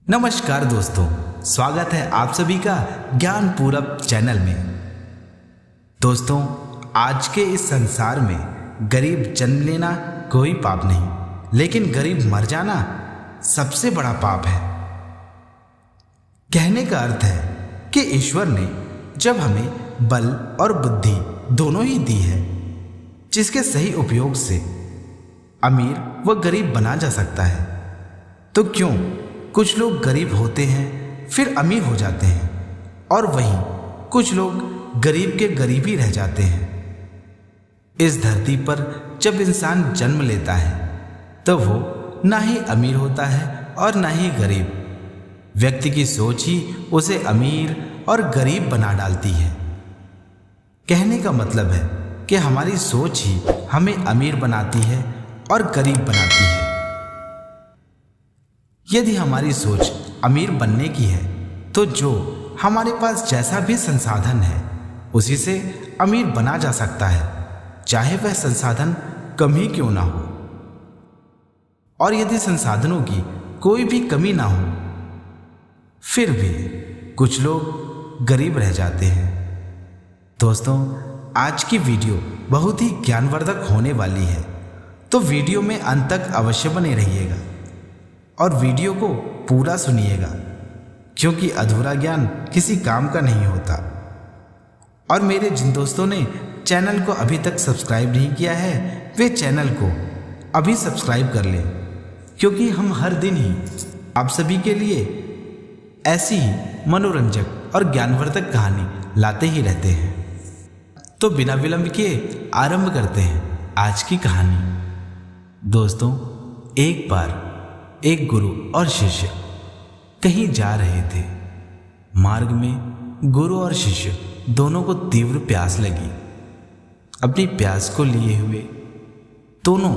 नमस्कार दोस्तों, स्वागत है आप सभी का ज्ञान पूरब चैनल में। दोस्तों, आज के इस संसार में गरीब जन्म लेना कोई पाप नहीं, लेकिन गरीब मर जाना सबसे बड़ा पाप है। कहने का अर्थ है कि ईश्वर ने जब हमें बल और बुद्धि दोनों ही दी है, जिसके सही उपयोग से अमीर व गरीब बना जा सकता है, तो क्यों कुछ लोग गरीब होते हैं फिर अमीर हो जाते हैं और वहीं कुछ लोग गरीब के गरीब ही रह जाते हैं। इस धरती पर जब इंसान जन्म लेता है तो वो ना ही अमीर होता है और ना ही गरीब। व्यक्ति की सोच ही उसे अमीर और गरीब बना डालती है। कहने का मतलब है कि हमारी सोच ही हमें अमीर बनाती है और गरीब बनाती है। यदि हमारी सोच अमीर बनने की है तो जो हमारे पास जैसा भी संसाधन है उसी से अमीर बना जा सकता है, चाहे वह संसाधन कम ही क्यों ना हो। और यदि संसाधनों की कोई भी कमी ना हो फिर भी कुछ लोग गरीब रह जाते हैं। दोस्तों, आज की वीडियो बहुत ही ज्ञानवर्धक होने वाली है, तो वीडियो में अंत तक अवश्य बने रहिएगा और वीडियो को पूरा सुनिएगा, क्योंकि अधूरा ज्ञान किसी काम का नहीं होता। और मेरे जिन दोस्तों ने चैनल को अभी तक सब्सक्राइब नहीं किया है वे चैनल को अभी सब्सक्राइब कर लें, क्योंकि हम हर दिन ही आप सभी के लिए ऐसी ही मनोरंजक और ज्ञानवर्धक कहानी लाते ही रहते हैं। तो बिना विलंब किए आरंभ करते हैं आज की कहानी। दोस्तों, एक बार एक गुरु और शिष्य कहीं जा रहे थे। मार्ग में गुरु और शिष्य दोनों को तीव्र प्यास लगी। अपनी प्यास को लिए हुए दोनों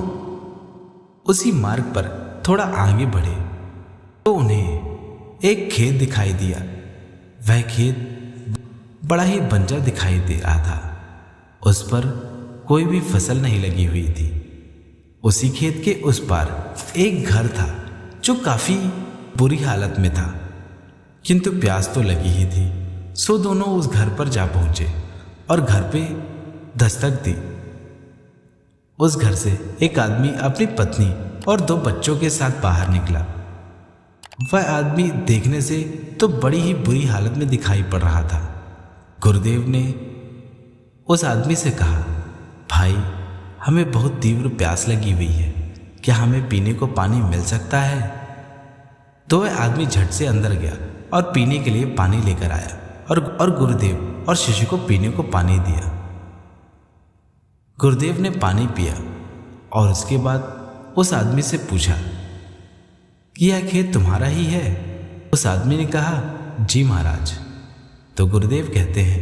उसी मार्ग पर थोड़ा आगे बढ़े तो उन्हें एक खेत दिखाई दिया। वह खेत बड़ा ही बंजर दिखाई दे रहा था। उस पर कोई भी फसल नहीं लगी हुई थी। उसी खेत के उस पार एक घर था जो काफी बुरी हालत में था, किंतु प्यास तो लगी ही थी। सो दोनों उस घर पर जा पहुंचे और घर पे दस्तक दी। उस घर से एक आदमी अपनी पत्नी और 2 बच्चों के साथ बाहर निकला। वह आदमी देखने से तो बड़ी ही बुरी हालत में दिखाई पड़ रहा था। गुरुदेव ने उस आदमी से कहा, भाई, हमें बहुत तीव्र प्यास लगी हुई है, क्या हमें पीने को पानी मिल सकता है? तो वह आदमी झट से अंदर गया और पीने के लिए पानी लेकर आया और गुरुदेव और शिष्य को पीने को पानी दिया। गुरुदेव ने पानी पिया और उसके बाद उस आदमी से पूछा कि यह खेत तुम्हारा ही है? उस आदमी ने कहा, जी महाराज। तो गुरुदेव कहते हैं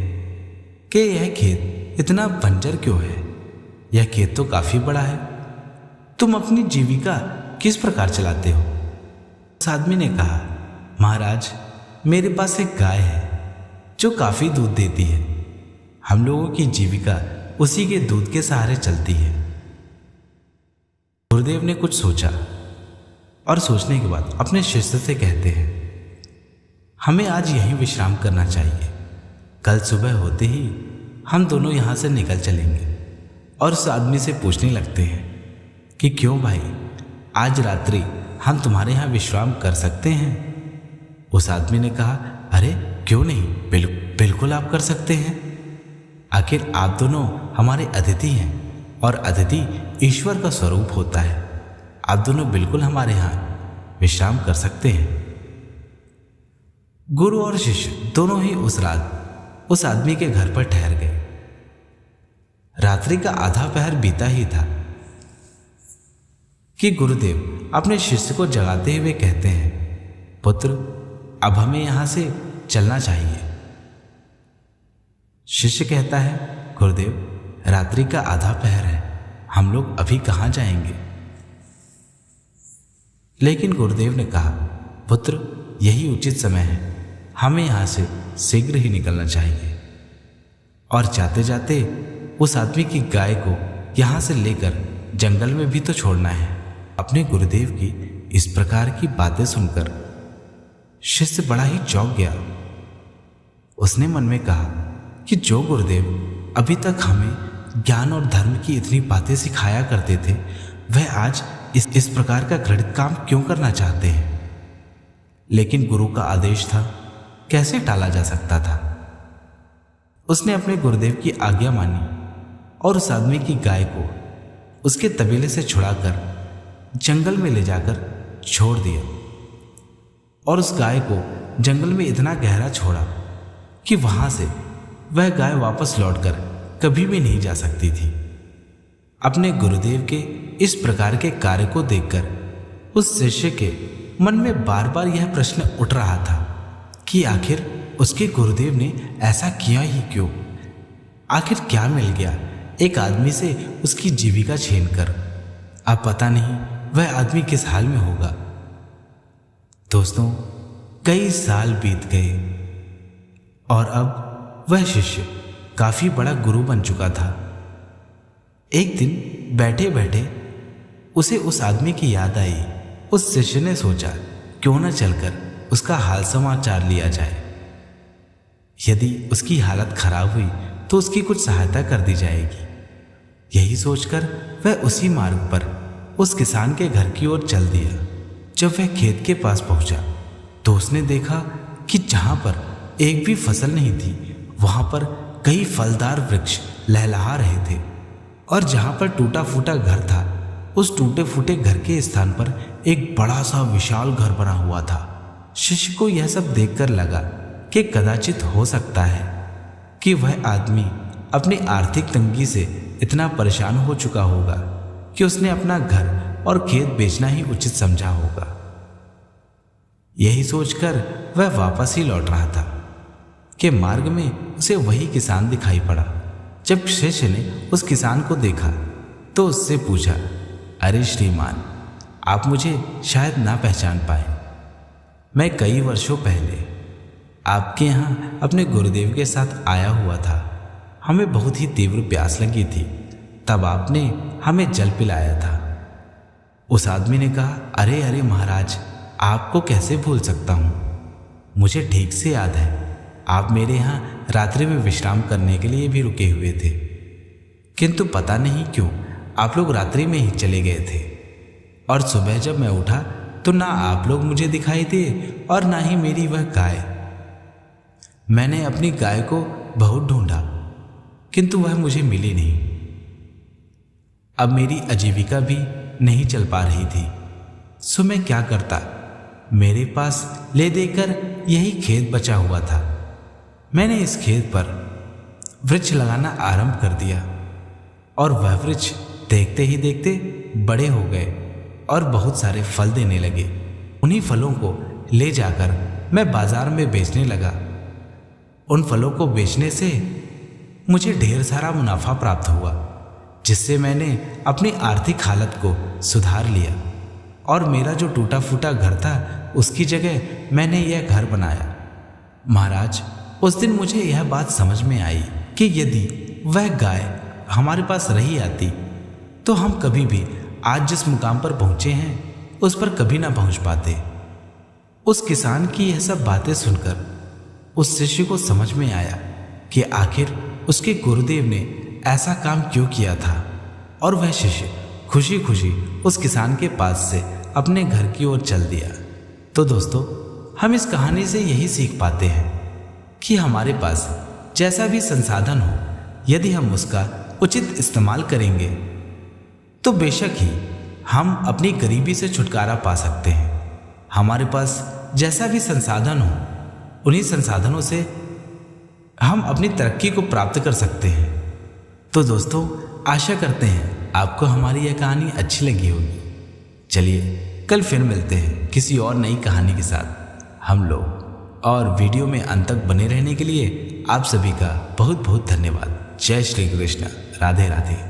कि यह खेत इतना बंजर क्यों है? यह खेत तो काफी बड़ा है। तुम अपनी जीविका किस प्रकार चलाते हो? उस आदमी ने कहा, महाराज, मेरे पास एक गाय है जो काफी दूध देती है। हम लोगों की जीविका उसी के दूध के सहारे चलती है। गुरुदेव ने कुछ सोचा और सोचने के बाद अपने शिष्य से कहते हैं, हमें आज यहीं विश्राम करना चाहिए। कल सुबह होते ही हम दोनों यहाँ से निकल चलेंगे। और उस आदमी से पूछने लगते हैं कि क्यों भाई, आज रात्रि हम तुम्हारे यहाँ विश्राम कर सकते हैं? उस आदमी ने कहा, अरे क्यों नहीं, बिल्कुल आप कर सकते हैं। आखिर आप दोनों हमारे अतिथि हैं और अतिथि ईश्वर का स्वरूप होता है। आप दोनों बिल्कुल हमारे यहाँ विश्राम कर सकते हैं। गुरु और शिष्य दोनों ही उस रात उस आदमी के घर पर ठहर गए। रात्रि का आधा पहर बीता ही था कि गुरुदेव अपने शिष्य को जगाते हुए कहते हैं, पुत्र, अब हमें यहां से चलना चाहिए। शिष्य कहता है, गुरुदेव, रात्रि का आधा पहर है, हम लोग अभी कहां जाएंगे? लेकिन गुरुदेव ने कहा, पुत्र, यही उचित समय है, हमें यहां से शीघ्र ही निकलना चाहिए। और जाते जाते उस आदमी की गाय को यहां से लेकर जंगल में भी तो छोड़ना है। अपने गुरुदेव की इस प्रकार की बातें सुनकर शिष्य बड़ा ही चौंक गया। उसने मन में कहा कि जो गुरुदेव अभी तक हमें ज्ञान और धर्म की इतनी बातें सिखाया करते थे, वह आज इस प्रकार का घृणित काम क्यों करना चाहते हैं। लेकिन गुरु का आदेश था, कैसे टाला जा सकता था। उसने अपने गुरुदेव की आज्ञा मानी और उस आदमी की गाय को उसके तबेले से छुड़ाकर जंगल में ले जाकर छोड़ दिया और उस गाय को जंगल में इतना गहरा छोड़ा कि वहां से वह गाय वापस लौटकर कभी भी नहीं जा सकती थी। अपने गुरुदेव के इस प्रकार के कार्य को देखकर उस शिष्य के मन में बार बार यह प्रश्न उठ रहा था कि आखिर उसके गुरुदेव ने ऐसा किया ही क्यों। आखिर क्या मिल गया एक आदमी से उसकी जीविका छीनकर। अब पता नहीं वह आदमी किस हाल में होगा। दोस्तों, कई साल बीत गए और अब वह शिष्य काफी बड़ा गुरु बन चुका था। एक दिन बैठे बैठे उसे उस आदमी की याद आई। उस शिष्य ने सोचा, क्यों न चलकर उसका हाल समाचार लिया जाए। यदि उसकी हालत खराब हुई तो उसकी कुछ सहायता कर दी जाएगी। यही सोचकर वह उसी मार्ग पर उस किसान के घर की ओर चल दिया। जब वह खेत के पास पहुंचा तो उसने देखा कि जहां पर एक भी फसल नहीं थी, वहां पर कई फलदार वृक्ष लहलहा रहे थे और जहां पर टूटा फूटा घर था, उस टूटे फूटे घर के स्थान पर एक बड़ा सा विशाल घर बना हुआ था। शिष्य को यह सब देखकर लगा कि कदाचित हो सकता है कि वह आदमी अपनी आर्थिक तंगी से इतना परेशान हो चुका होगा कि उसने अपना घर और खेत बेचना ही उचित समझा होगा। यही सोचकर वह वापस ही लौट रहा था कि मार्ग में उसे वही किसान दिखाई पड़ा। जब शिष्य ने उस किसान को देखा तो उससे पूछा, अरे श्रीमान, आप मुझे शायद ना पहचान पाए। मैं कई वर्षों पहले आपके यहाँ अपने गुरुदेव के साथ आया हुआ था। हमें बहुत ही तीव्र प्यास लगी थी, तब आपने हमें जल पिलाया था। उस आदमी ने कहा, अरे अरे महाराज, आपको कैसे भूल सकता हूँ। मुझे ठीक से याद है, आप मेरे यहाँ रात्रि में विश्राम करने के लिए भी रुके हुए थे, किंतु पता नहीं क्यों आप लोग रात्रि में ही चले गए थे और सुबह जब मैं उठा तो ना आप लोग मुझे दिखाई दिए और ना ही मेरी वह गाय। मैंने अपनी गाय को बहुत ढूंढा किंतु वह मुझे मिली नहीं। अब मेरी आजीविका भी नहीं चल पा रही थी, सो मैं क्या करता। मेरे पास ले देकर यही खेत बचा हुआ था। मैंने इस खेत पर वृक्ष लगाना आरंभ कर दिया और वह वृक्ष देखते ही देखते बड़े हो गए और बहुत सारे फल देने लगे। उन्हीं फलों को ले जाकर मैं बाजार में बेचने लगा। उन फलों को बेचने से मुझे ढेर सारा मुनाफा प्राप्त हुआ, जिससे मैंने अपनी आर्थिक हालत को सुधार लिया और मेरा जो टूटा फूटा घर था उसकी जगह मैंने यह घर बनाया। महाराज, उस दिन मुझे यह बात समझ में आई कि यदि वह गाय हमारे पास रही आती तो हम कभी भी आज जिस मुकाम पर पहुंचे हैं उस पर कभी ना पहुंच पाते। उस किसान की यह सब बातें सुनकर उस शिष्य को समझ में आया कि आखिर उसके गुरुदेव ने ऐसा काम क्यों किया था और वह शिष्य खुशी खुशी उस किसान के पास से अपने घर की ओर चल दिया। तो दोस्तों, हम इस कहानी से यही सीख पाते हैं कि हमारे पास जैसा भी संसाधन हो, यदि हम उसका उचित इस्तेमाल करेंगे तो बेशक ही हम अपनी गरीबी से छुटकारा पा सकते हैं। हमारे पास जैसा भी संसाधन हो, उन्हीं संसाधनों से हम अपनी तरक्की को प्राप्त कर सकते हैं। तो दोस्तों, आशा करते हैं आपको हमारी यह कहानी अच्छी लगी होगी। चलिए कल फिर मिलते हैं किसी और नई कहानी के साथ हम लोग। और वीडियो में अंत तक बने रहने के लिए आप सभी का बहुत बहुत धन्यवाद। जय श्री कृष्ण। राधे राधे।